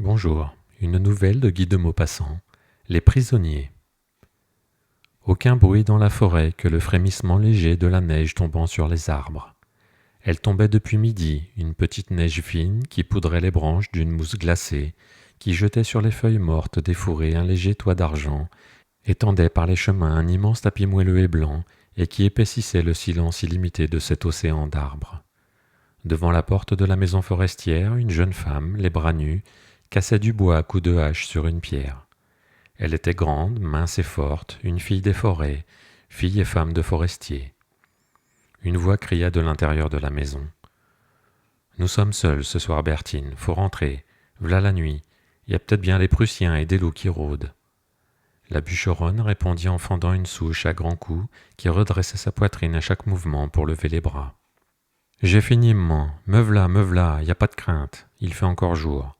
Bonjour, une nouvelle de Guy de Maupassant. Les prisonniers. Aucun bruit dans la forêt que le frémissement léger de la neige tombant sur les arbres. Elle tombait depuis midi, une petite neige fine qui poudrait les branches d'une mousse glacée, qui jetait sur les feuilles mortes des fourrés un léger toit d'argent, étendait par les chemins un immense tapis moelleux et blanc, et qui épaississait le silence illimité de cet océan d'arbres. Devant la porte de la maison forestière, une jeune femme, les bras nus, cassait du bois à coups de hache sur une pierre. Elle était grande, mince et forte, une fille des forêts, fille et femme de forestier. Une voix cria de l'intérieur de la maison. « Nous sommes seuls ce soir, Bertine, faut rentrer. V'là la nuit, y a peut-être bien les Prussiens et des loups qui rôdent. » La bûcheronne répondit en fendant une souche à grands coups qui redressait sa poitrine à chaque mouvement pour lever les bras. « J'ai fini, maman, me v'là, y a pas de crainte, il fait encore jour. »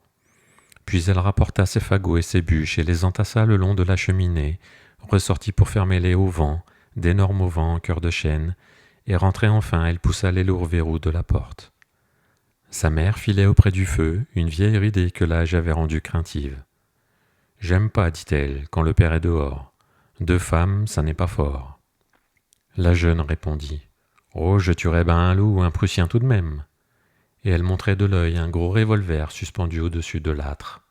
Puis elle rapporta ses fagots et ses bûches et les entassa le long de la cheminée, ressortit pour fermer les auvents, d'énormes auvents en cœur de chêne, et rentrée enfin, elle poussa les lourds verrous de la porte. Sa mère filait auprès du feu, une vieille ridée que l'âge avait rendue craintive. « J'aime pas, dit-elle, quand le père est dehors. Deux femmes, ça n'est pas fort. » La jeune répondit. « Oh, je tuerais ben un loup ou un Prussien tout de même. » Et elle montrait de l'œil un gros revolver suspendu au-dessus de l'âtre.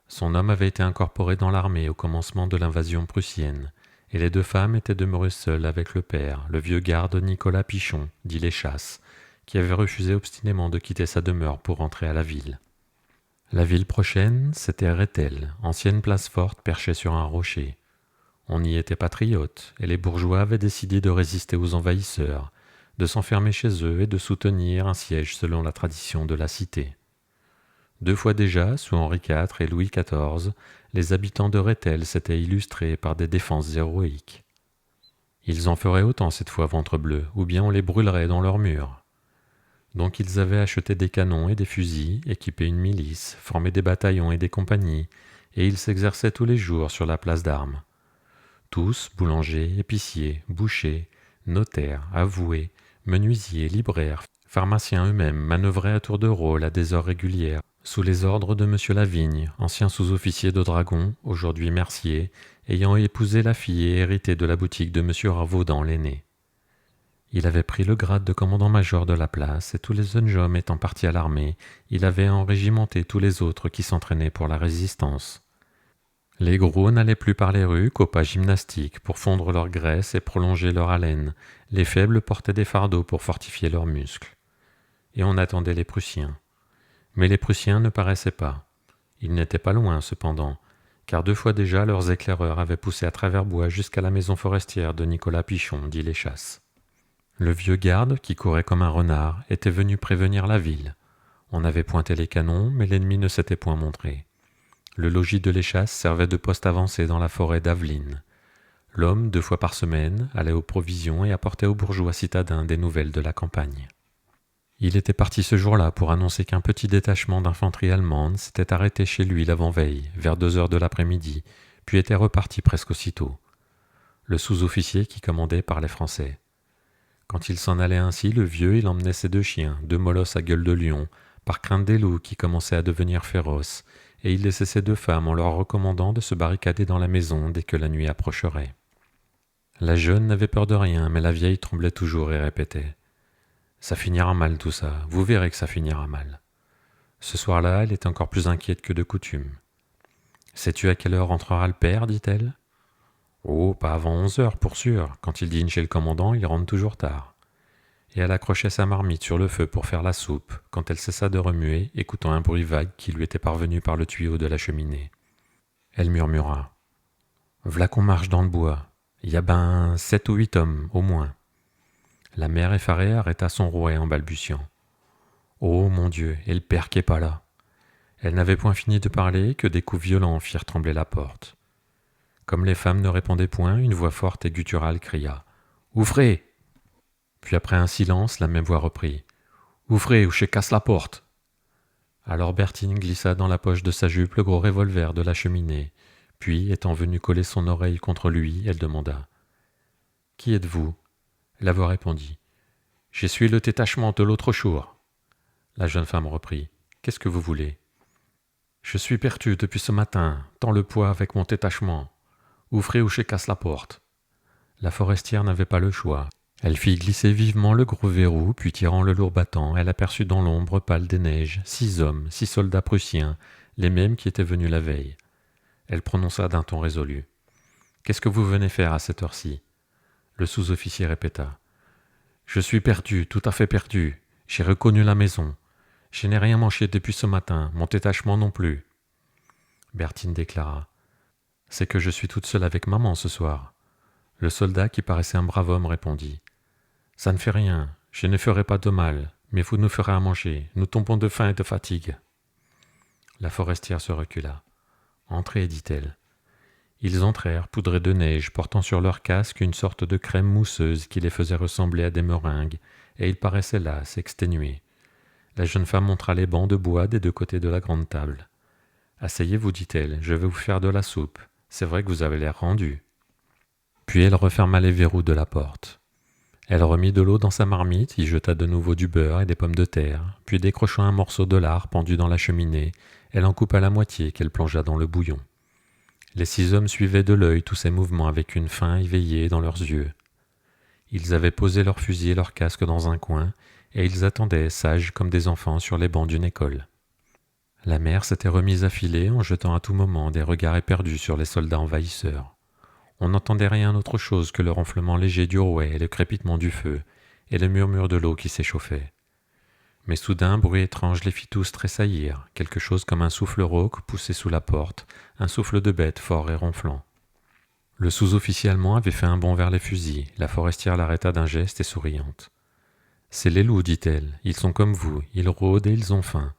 Son homme avait été incorporé dans l'armée au commencement de l'invasion prussienne, et les deux femmes étaient demeurées seules avec le père, le vieux garde Nicolas Pichon, dit Les Chasses, qui avait refusé obstinément de quitter sa demeure pour rentrer à la ville. La ville prochaine, c'était Rethel, ancienne place forte perchée sur un rocher. On y était patriotes, et les bourgeois avaient décidé de résister aux envahisseurs, de s'enfermer chez eux et de soutenir un siège selon la tradition de la cité. Deux fois déjà, sous Henri IV et Louis XIV, les habitants de Rethel s'étaient illustrés par des défenses héroïques. Ils en feraient autant cette fois, Ventrebleu, ou bien on les brûlerait dans leurs murs. Donc ils avaient acheté des canons et des fusils, équipé une milice, formé des bataillons et des compagnies, et ils s'exerçaient tous les jours sur la place d'armes. Tous, boulangers, épiciers, bouchers, notaires, avoués, menuisiers, libraires, pharmaciens eux-mêmes manœuvraient à tour de rôle à des heures régulières, sous les ordres de M. Lavigne, ancien sous-officier de dragon, aujourd'hui mercier, ayant épousé la fille et hérité de la boutique de M. Ravaudan l'aîné. Il avait pris le grade de commandant-major de la place, et tous les jeunes hommes étant partis à l'armée, il avait enrégimenté tous les autres qui s'entraînaient pour la résistance. Les gros n'allaient plus par les rues qu'au pas gymnastique pour fondre leur graisse et prolonger leur haleine, les faibles portaient des fardeaux pour fortifier leurs muscles. Et on attendait les Prussiens. Mais les Prussiens ne paraissaient pas. Ils n'étaient pas loin, cependant, car deux fois déjà leurs éclaireurs avaient poussé à travers bois jusqu'à la maison forestière de Nicolas Pichon, dit Les Chasses. Le vieux garde, qui courait comme un renard, était venu prévenir la ville. On avait pointé les canons, mais l'ennemi ne s'était point montré. Le logis de Les Chasses servait de poste avancé dans la forêt d'Aveline. L'homme, 2 fois par semaine, allait aux provisions et apportait aux bourgeois citadins des nouvelles de la campagne. Il était parti ce jour-là pour annoncer qu'un petit détachement d'infanterie allemande s'était arrêté chez lui l'avant-veille, vers 2 heures de l'après-midi, puis était reparti presque aussitôt. Le sous-officier qui commandait parlait français. Quand il s'en allait ainsi, le vieux, il emmenait ses 2 chiens, 2 molosses à gueule de lion, par crainte des loups qui commençaient à devenir féroces, et il laissait ses 2 femmes en leur recommandant de se barricader dans la maison dès que la nuit approcherait. La jeune n'avait peur de rien, mais la vieille tremblait toujours et répétait « Ça finira mal tout ça, vous verrez que ça finira mal. » Ce soir-là, elle était encore plus inquiète que de coutume. « Sais-tu à quelle heure rentrera le père » dit-elle. « Oh, pas avant 11 heures, pour sûr. Quand il dîne chez le commandant, il rentre toujours tard. » Et elle accrochait sa marmite sur le feu pour faire la soupe, quand elle cessa de remuer, écoutant un bruit vague qui lui était parvenu par le tuyau de la cheminée. Elle murmura « V'là qu'on marche dans le bois. Il y a ben 7 ou 8 hommes, au moins. » La mère effarée arrêta son rouet en balbutiant. « Oh, mon Dieu, et le père qui est pas là !» Elle n'avait point fini de parler que des coups violents firent trembler la porte. Comme les femmes ne répondaient point, une voix forte et gutturale cria « Ouvrez !» Puis après un silence, la même voix reprit « Ouvrez ou je casse la porte !» Alors Bertine glissa dans la poche de sa jupe le gros revolver de la cheminée, puis, étant venue coller son oreille contre lui, elle demanda « Qui êtes-vous » La voix répondit « Je suis le détachement de l'autre jour. » La jeune femme reprit « Qu'est-ce que vous voulez » Je suis perdu depuis ce matin, tant le poids avec mon détachement. Ouvrez ou je casse la porte. La forestière n'avait pas le choix. Elle fit glisser vivement le gros verrou, puis tirant le lourd battant, elle aperçut dans l'ombre pâle des neiges 6 hommes, 6 soldats prussiens, les mêmes qui étaient venus la veille. Elle prononça d'un ton résolu. « Qu'est-ce que vous venez faire à cette heure-ci » Le sous-officier répéta. « Je suis perdu, tout à fait perdu. J'ai reconnu la maison. Je n'ai rien mangé depuis ce matin, mon détachement non plus. » Bertine déclara. « C'est que je suis toute seule avec maman ce soir. » Le soldat, qui paraissait un brave homme, répondit. « Ça ne fait rien, je ne ferai pas de mal, mais vous nous ferez à manger, nous tombons de faim et de fatigue. » La forestière se recula. « Entrez, dit-elle. » Ils entrèrent, poudrés de neige, portant sur leur casque une sorte de crème mousseuse qui les faisait ressembler à des meringues, et ils paraissaient là, s'exténuer. La jeune femme montra les bancs de bois des 2 côtés de la grande table. « Asseyez-vous, dit-elle, je vais vous faire de la soupe. C'est vrai que vous avez l'air rendu. » Puis elle referma les verrous de la porte. Elle remit de l'eau dans sa marmite, y jeta de nouveau du beurre et des pommes de terre, puis décrochant un morceau de lard pendu dans la cheminée, elle en coupa la moitié qu'elle plongea dans le bouillon. Les 6 hommes suivaient de l'œil tous ces mouvements avec une faim éveillée dans leurs yeux. Ils avaient posé leurs fusils et leurs casques dans un coin, et ils attendaient, sages comme des enfants, sur les bancs d'une école. La mère s'était remise à filer en jetant à tout moment des regards éperdus sur les soldats envahisseurs. On n'entendait rien autre chose que le ronflement léger du rouet et le crépitement du feu, et le murmure de l'eau qui s'échauffait. Mais soudain, un bruit étrange les fit tous tressaillir, quelque chose comme un souffle rauque poussé sous la porte, un souffle de bête fort et ronflant. Le sous-officier allemand avait fait un bond vers les fusils, la forestière l'arrêta d'un geste et souriante. « C'est les loups, dit-elle, ils sont comme vous, ils rôdent et ils ont faim. »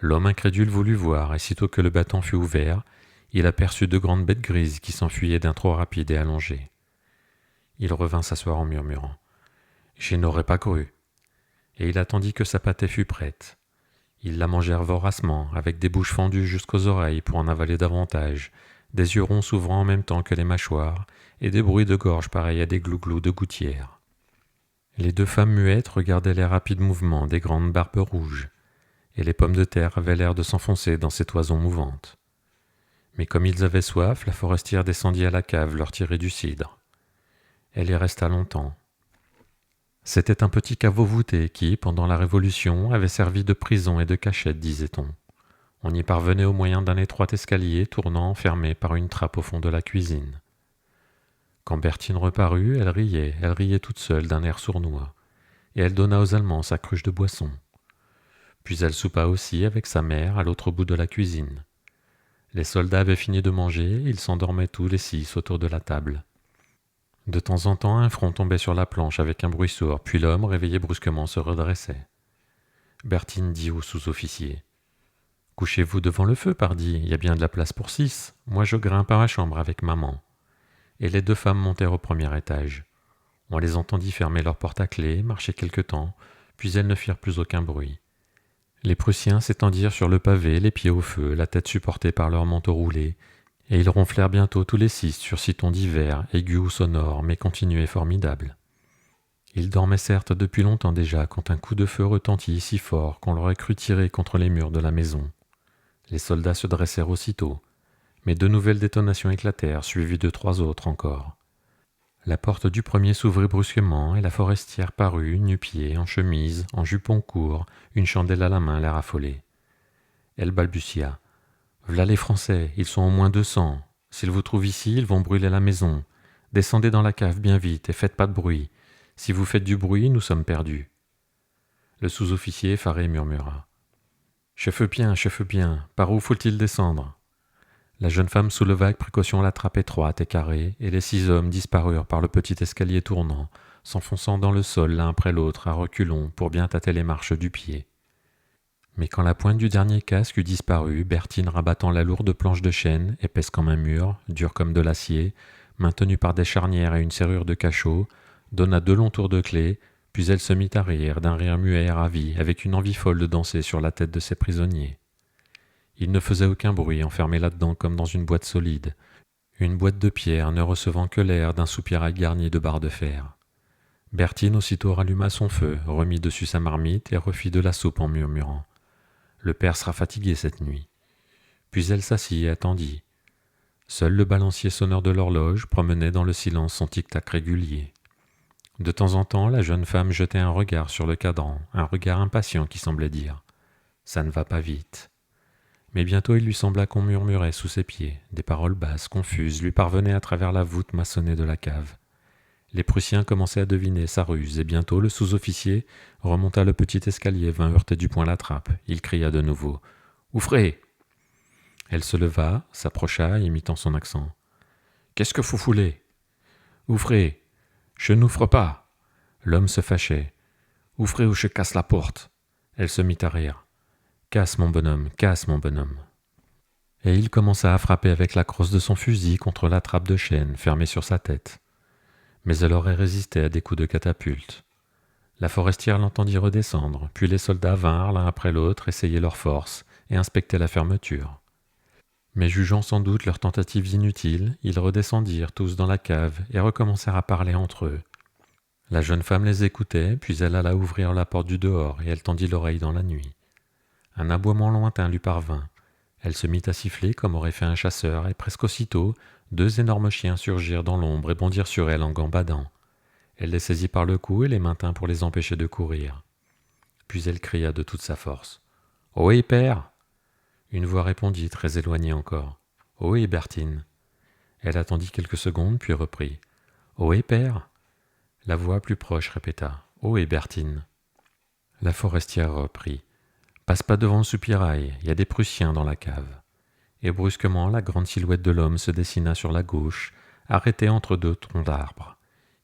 L'homme incrédule voulut voir, et sitôt que le battant fut ouvert, il aperçut 2 grandes bêtes grises qui s'enfuyaient d'un trot rapide et allongé. Il revint s'asseoir en murmurant. « Je n'aurais pas cru. » Et il attendit que sa pâtée fût prête. Ils la mangèrent voracement, avec des bouches fendues jusqu'aux oreilles pour en avaler davantage, des yeux ronds s'ouvrant en même temps que les mâchoires, et des bruits de gorge pareils à des glouglous de gouttières. Les 2 femmes muettes regardaient les rapides mouvements des grandes barbes rouges, et les pommes de terre avaient l'air de s'enfoncer dans ces toisons mouvantes. Mais comme ils avaient soif, la forestière descendit à la cave leur tirer du cidre. Elle y resta longtemps. C'était un petit caveau voûté qui, pendant la Révolution, avait servi de prison et de cachette, disait-on. On y parvenait au moyen d'un étroit escalier tournant fermé par une trappe au fond de la cuisine. Quand Bertine reparut, elle riait toute seule d'un air sournois, et elle donna aux Allemands sa cruche de boisson. Puis elle soupa aussi avec sa mère à l'autre bout de la cuisine. Les soldats avaient fini de manger, ils s'endormaient tous les 6 autour de la table. De temps en temps, un front tombait sur la planche avec un bruit sourd, puis l'homme, réveillé brusquement, se redressait. Bertine dit au sous-officier. « Couchez-vous devant le feu, pardi, il y a bien de la place pour 6. Moi je grimpe à ma chambre avec maman. » Et les 2 femmes montèrent au premier étage. On les entendit fermer leur porte à clé, marcher quelque temps, puis elles ne firent plus aucun bruit. Les Prussiens s'étendirent sur le pavé, les pieds au feu, la tête supportée par leur manteau roulé, et ils ronflèrent bientôt tous les 6 sur 6 tons divers, aigus ou sonores, mais continus et formidables. Ils dormaient certes depuis longtemps déjà, quand un coup de feu retentit si fort qu'on l'aurait cru tirer contre les murs de la maison. Les soldats se dressèrent aussitôt, mais 2 nouvelles détonations éclatèrent, suivies de 3 autres encore. La porte du premier s'ouvrit brusquement, et la forestière parut, nu-pieds, en chemise, en jupon court, une chandelle à la main, l'air affolé. Elle balbutia. « V'là les Français, ils sont au moins 200. S'ils vous trouvent ici, ils vont brûler la maison. Descendez dans la cave bien vite, et faites pas de bruit. Si vous faites du bruit, nous sommes perdus. » Le sous-officier effaré murmura. « Je fais bien, par où faut-il descendre ?» La jeune femme souleva avec précaution la trappe étroite et carrée, et les 6 hommes disparurent par le petit escalier tournant, s'enfonçant dans le sol l'un après l'autre à reculons pour bien tâter les marches du pied. Mais quand la pointe du dernier casque eut disparu, Bertine, rabattant la lourde planche de chêne, épaisse comme un mur, dure comme de l'acier, maintenue par des charnières et une serrure de cachot, donna 2 longs tours de clé, puis elle se mit à rire d'un rire muet et ravi, avec une envie folle de danser sur la tête de ses prisonniers. Il ne faisait aucun bruit, enfermé là-dedans comme dans une boîte solide, une boîte de pierre ne recevant que l'air d'un soupirail garni de barres de fer. Bertine aussitôt ralluma son feu, remit dessus sa marmite et refit de la soupe en murmurant. « Le père sera fatigué cette nuit. » Puis elle s'assit et attendit. Seul le balancier sonneur de l'horloge promenait dans le silence son tic-tac régulier. De temps en temps, la jeune femme jetait un regard sur le cadran, un regard impatient qui semblait dire « Ça ne va pas vite ». Mais bientôt il lui sembla qu'on murmurait sous ses pieds. Des paroles basses, confuses, lui parvenaient à travers la voûte maçonnée de la cave. Les Prussiens commençaient à deviner sa ruse, et bientôt le sous-officier remonta le petit escalier, vint heurter du poing la trappe. Il cria de nouveau « Ouvrez !» Elle se leva, s'approcha, imitant son accent. « Qu'est-ce que vous voulez ? Ouvrez ! Je n'ouvre pas !» L'homme se fâchait. « Ouvrez ou je casse la porte !» Elle se mit à rire. « Casse, mon bonhomme, casse, mon bonhomme !» Et il commença à frapper avec la crosse de son fusil contre la trappe de chêne fermée sur sa tête. Mais elle aurait résisté à des coups de catapulte. La forestière l'entendit redescendre, puis les soldats vinrent l'un après l'autre essayer leurs forces et inspecter la fermeture. Mais jugeant sans doute leurs tentatives inutiles, ils redescendirent tous dans la cave et recommencèrent à parler entre eux. La jeune femme les écoutait, puis elle alla ouvrir la porte du dehors et elle tendit l'oreille dans la nuit. Un aboiement lointain lui parvint. Elle se mit à siffler comme aurait fait un chasseur et presque aussitôt, 2 énormes chiens surgirent dans l'ombre et bondirent sur elle en gambadant. Elle les saisit par le cou et les maintint pour les empêcher de courir. Puis elle cria de toute sa force. « Ohé, père !» Une voix répondit, très éloignée encore. « Ohé, Bertine !» Elle attendit quelques secondes, puis reprit. « Ohé, père !» La voix plus proche répéta. « Ohé, Bertine !» La forestière reprit. « Passe pas devant le soupirail, il y a des Prussiens dans la cave. » Et brusquement, la grande silhouette de l'homme se dessina sur la gauche, arrêtée entre 2 troncs d'arbres.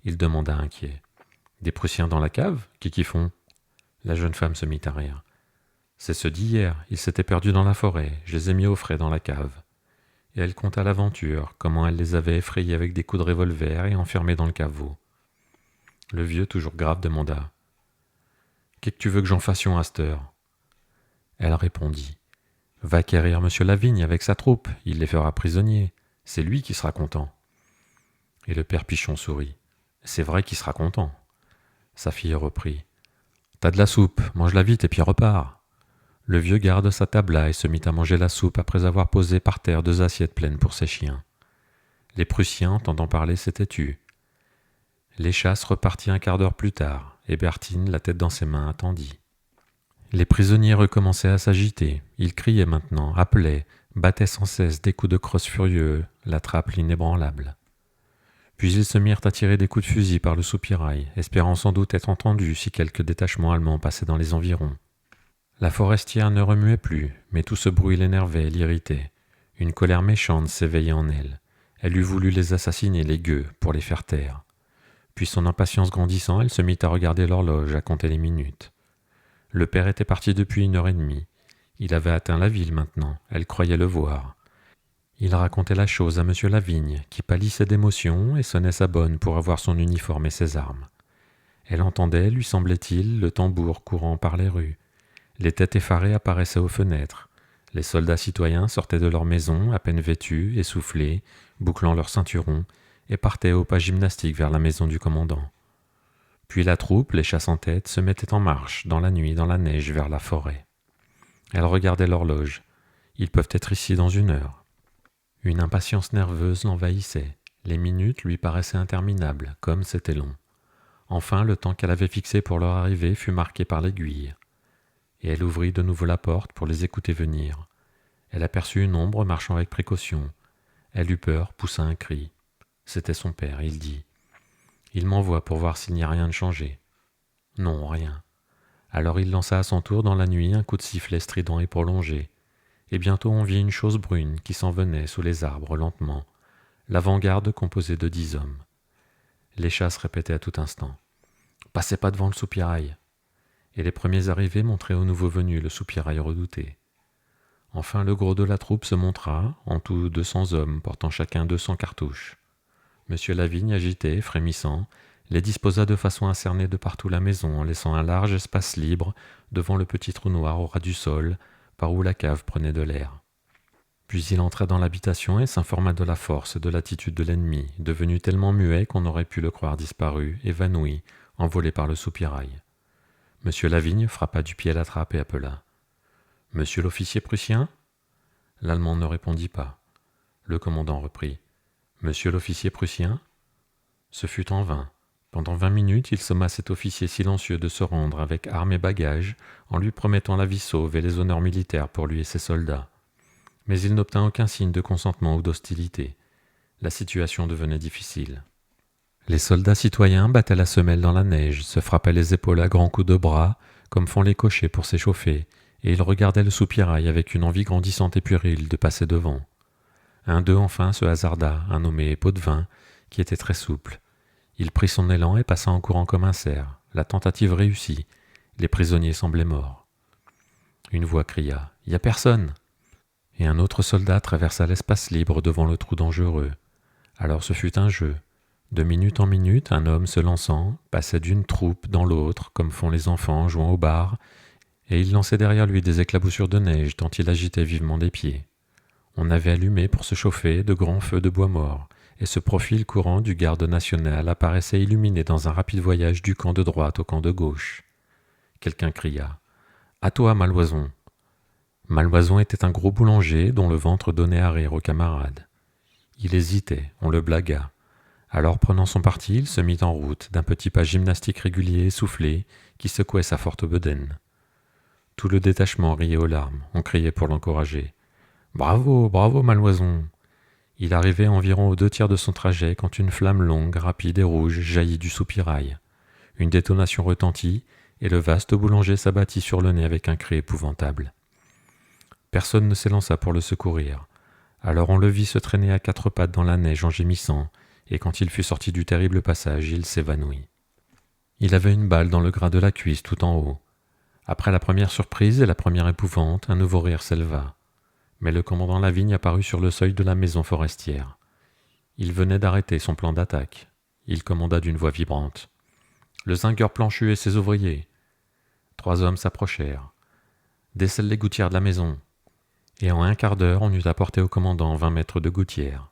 Il demanda inquiet. « Des Prussiens dans la cave ? Qui font ?» La jeune femme se mit à rire. « C'est ceux d'hier, ils s'étaient perdus dans la forêt, je les ai mis au frais dans la cave. » Et elle conta l'aventure, comment elle les avait effrayés avec des coups de revolver et enfermés dans le caveau. Le vieux, toujours grave, demanda. « Qu'est-ce que tu veux que j'en fassions à cette heure ?» Elle répondit. « Va quérir monsieur Lavigne avec sa troupe, il les fera prisonniers. C'est lui qui sera content. » Et le père Pichon sourit. « C'est vrai qu'il sera content. » Sa fille reprit. « T'as de la soupe, mange-la vite et puis repars. » Le vieux garde sa tabla et se mit à manger la soupe après avoir posé par terre 2 assiettes pleines pour ses chiens. Les Prussiens, entendant parler, s'étaient tus. Les chasses repartit un quart d'heure plus tard, et Bertine, la tête dans ses mains, attendit. Les prisonniers recommençaient à s'agiter. Ils criaient maintenant, appelaient, battaient sans cesse des coups de crosse furieux, la trappe l'inébranlable. Puis ils se mirent à tirer des coups de fusil par le soupirail, espérant sans doute être entendus si quelques détachements allemands passaient dans les environs. La forestière ne remuait plus, mais tout ce bruit l'énervait et l'irritait. Une colère méchante s'éveillait en elle. Elle eût voulu les assassiner, les gueux, pour les faire taire. Puis son impatience grandissant, elle se mit à regarder l'horloge, à compter les minutes. Le père était parti depuis 1h30. Il avait atteint la ville maintenant, elle croyait le voir. Il racontait la chose à monsieur Lavigne, qui pâlissait d'émotion et sonnait sa bonne pour avoir son uniforme et ses armes. Elle entendait, lui semblait-il, le tambour courant par les rues. Les têtes effarées apparaissaient aux fenêtres. Les soldats citoyens sortaient de leur maison, à peine vêtus, essoufflés, bouclant leurs ceinturons, et partaient au pas gymnastique vers la maison du commandant. Puis la troupe, les chasses en tête, se mettait en marche, dans la nuit, dans la neige, vers la forêt. Elle regardait l'horloge. Ils peuvent être ici dans 1 heure. Une impatience nerveuse l'envahissait. Les minutes lui paraissaient interminables, comme c'était long. Enfin, le temps qu'elle avait fixé pour leur arrivée fut marqué par l'aiguille. Et elle ouvrit de nouveau la porte pour les écouter venir. Elle aperçut une ombre marchant avec précaution. Elle eut peur, poussa un cri. C'était son père, il dit. Il m'envoie pour voir s'il n'y a rien de changé. Non, rien. Alors il lança à son tour dans la nuit un coup de sifflet strident et prolongé. Et bientôt on vit une chose brune qui s'en venait sous les arbres lentement, l'avant-garde composée de 10 hommes. Les chasses répétaient à tout instant. « Passez pas devant le soupirail !» Et les premiers arrivés montraient aux nouveaux venus le soupirail redouté. Enfin le gros de la troupe se montra, en tout 200 hommes portant chacun 200 cartouches. Monsieur Lavigne, agité, frémissant, les disposa de façon à cerner de partout la maison en laissant un large espace libre devant le petit trou noir au ras du sol, par où la cave prenait de l'air. Puis il entra dans l'habitation et s'informa de la force et de l'attitude de l'ennemi, devenu tellement muet qu'on aurait pu le croire disparu, évanoui, envolé par le soupirail. Monsieur Lavigne frappa du pied la trappe et appela. « Monsieur l'officier prussien ?» L'Allemand ne répondit pas. Le commandant reprit. « Monsieur l'officier prussien ?» Ce fut en vain. Pendant 20 minutes, il somma cet officier silencieux de se rendre avec armes et bagages, en lui promettant la vie sauve et les honneurs militaires pour lui et ses soldats. Mais il n'obtint aucun signe de consentement ou d'hostilité. La situation devenait difficile. Les soldats citoyens battaient la semelle dans la neige, se frappaient les épaules à grands coups de bras, comme font les cochers pour s'échauffer, et ils regardaient le soupirail avec une envie grandissante et puérile de passer devant. Un d'eux enfin se hasarda, un nommé Potvin, qui était très souple. Il prit son élan et passa en courant comme un cerf. La tentative réussit. Les prisonniers semblaient morts. Une voix cria « Il y a personne !» Et un autre soldat traversa l'espace libre devant le trou dangereux. Alors ce fut un jeu. De minute en minute, un homme se lançant passait d'une troupe dans l'autre, comme font les enfants jouant au bar, et il lançait derrière lui des éclaboussures de neige tant il agitait vivement des pieds. On avait allumé pour se chauffer de grands feux de bois mort, et ce profil courant du garde national apparaissait illuminé dans un rapide voyage du camp de droite au camp de gauche. Quelqu'un cria « À toi, Malvoisin !» Malvoisin était un gros boulanger dont le ventre donnait à rire aux camarades. Il hésitait, on le blagua. Alors prenant son parti, il se mit en route d'un petit pas gymnastique régulier et soufflé qui secouait sa forte bedaine. Tout le détachement riait aux larmes, on criait pour l'encourager. « Bravo, bravo, Malvoisin !» Il arrivait environ aux 2 tiers de son trajet quand une flamme longue, rapide et rouge jaillit du soupirail. Une détonation retentit, et le vaste boulanger s'abattit sur le nez avec un cri épouvantable. Personne ne s'élança pour le secourir. Alors on le vit se traîner à 4 pattes dans la neige en gémissant, et quand il fut sorti du terrible passage, il s'évanouit. Il avait une balle dans le gras de la cuisse tout en haut. Après la première surprise et la première épouvante, un nouveau rire s'éleva. Mais le commandant Lavigne apparut sur le seuil de la maison forestière. Il venait d'arrêter son plan d'attaque. Il commanda d'une voix vibrante. « Le zingueur Planchu et ses ouvriers !» 3 hommes s'approchèrent. « Décèle les gouttières de la maison !» Et en un quart d'heure, on eut apporté au commandant 20 mètres de gouttières.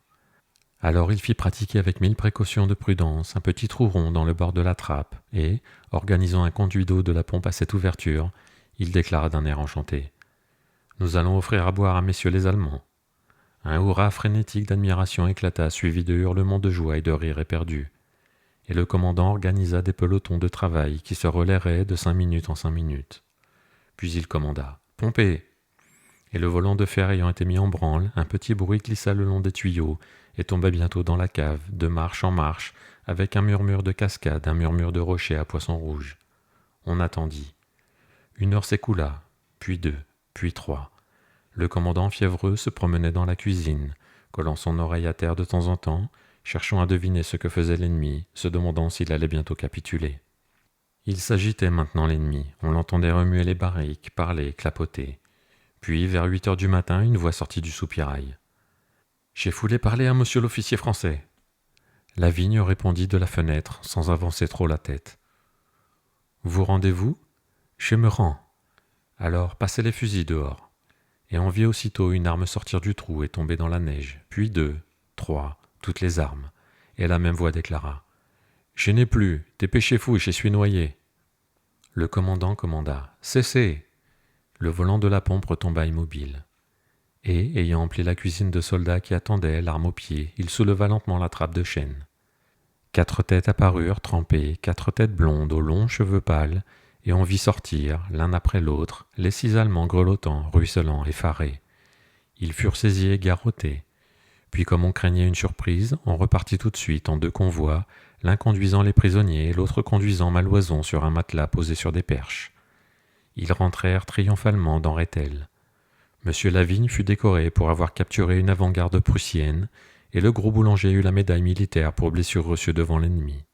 Alors il fit pratiquer avec 1000 précautions de prudence un petit trou rond dans le bord de la trappe et, organisant un conduit d'eau de la pompe à cette ouverture, il déclara d'un air enchanté. « Nous allons offrir à boire à messieurs les Allemands. » Un hurrah frénétique d'admiration éclata, suivi de hurlements de joie et de rires éperdus. Et le commandant organisa des pelotons de travail qui se relaieraient de 5 minutes en 5 minutes. Puis il commanda « Pompez !» Et le volant de fer ayant été mis en branle, un petit bruit glissa le long des tuyaux et tomba bientôt dans la cave, de marche en marche, avec un murmure de cascade, un murmure de rochers à poissons rouges. On attendit. 1 heure s'écoula, puis 2, puis 3. Le commandant fiévreux se promenait dans la cuisine, collant son oreille à terre de temps en temps, cherchant à deviner ce que faisait l'ennemi, se demandant s'il allait bientôt capituler. Il s'agitait maintenant l'ennemi, on l'entendait remuer les barriques, parler, clapoter. Puis, vers 8 heures du matin, une voix sortit du soupirail. « J'ai foulé parler à monsieur l'officier français. » Lavigne répondit de la fenêtre, sans avancer trop la tête. « Vous rendez-vous ? Je me rends. Alors, passez les fusils dehors. » Et on vit aussitôt une arme sortir du trou et tomber dans la neige, puis 2, 3, toutes les armes. Et la même voix déclara. « Je n'ai plus, dépêchez-vous, je suis noyé. » Le commandant commanda. « Cessez !» Le volant de la pompe retomba immobile. Et, ayant empli la cuisine de soldats qui attendaient, l'arme au pied, il souleva lentement la trappe de chêne. 4 têtes apparurent, trempées, 4 têtes blondes aux longs cheveux pâles, et on vit sortir, l'un après l'autre, les 6 Allemands grelottants, ruisselants, effarés. Ils furent saisis et garrottés. Puis, comme on craignait une surprise, on repartit tout de suite en 2 convois, l'un conduisant les prisonniers et l'autre conduisant Malvoisin sur un matelas posé sur des perches. Ils rentrèrent triomphalement dans Rethel. Monsieur Lavigne fut décoré pour avoir capturé une avant-garde prussienne, et le gros boulanger eut la médaille militaire pour blessure reçue devant l'ennemi.